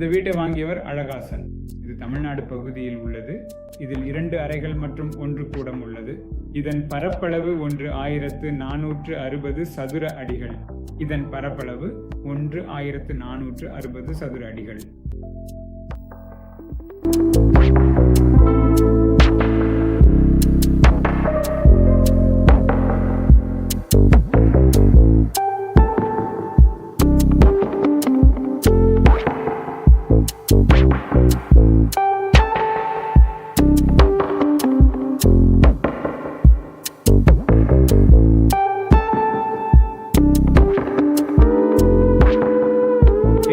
இந்த வீட்டை வாங்கியவர் அழகாசன். இது தமிழ்நாடு பகுதியில் உள்ளது. இதில் 2 அறைகள் மற்றும் 1 கூடம் உள்ளது. இதன் பரப்பளவு 1460 சதுர அடிகள். இதன் பரப்பளவு 1460 சதுர அடிகள்.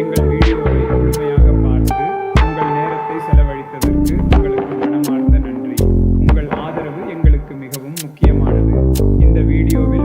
எங்கள் வீடியோவை முழுமையாக பார்த்து உங்கள் நேரத்தை செலவழித்ததற்கு உங்களுக்கு மனமார்ந்த நன்றி. உங்கள் ஆதரவு எங்களுக்கு மிகவும் முக்கியமானது. இந்த வீடியோவில்